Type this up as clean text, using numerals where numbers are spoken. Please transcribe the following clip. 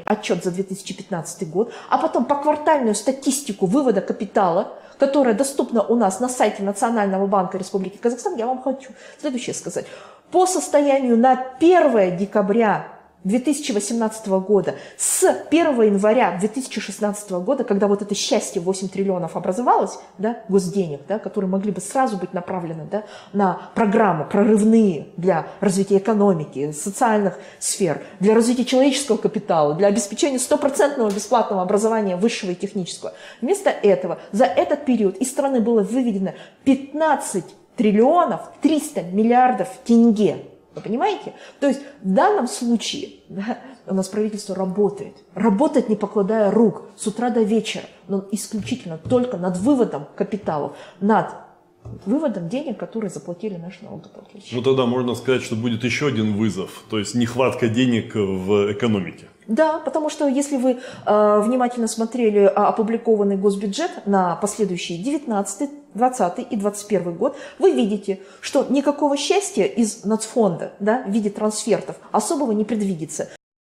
отчет за 2015 год, а потом поквартальную статистику вывода капитала, которая доступна у нас на сайте Национального банка Республики Казахстан, я вам хочу следующее сказать. По состоянию на 1 декабря 2018 года, с 1 января 2016 года, когда вот это счастье 8 триллионов образовалось, да, госденег, да, которые могли бы сразу быть направлены, да, на программы прорывные для развития экономики, социальных сфер, для развития человеческого капитала, для обеспечения стопроцентного бесплатного образования высшего и технического. Вместо этого за этот период из страны было выведено 15 триллионов 300 миллиардов тенге. Вы понимаете? То есть в данном случае, да, у нас правительство работает. Работает, не покладая рук, с утра до вечера, но исключительно только над выводом капиталов, над выводом денег, которые заплатили наши налогоплательщики. Ну тогда можно сказать, что будет еще один вызов, то есть нехватка денег в экономике. Да, потому что если вы внимательно смотрели опубликованный госбюджет на последующие 19, 20 и 21 год, вы видите, что никакого счастья из нацфонда, да, в виде трансфертов особого не предвидится.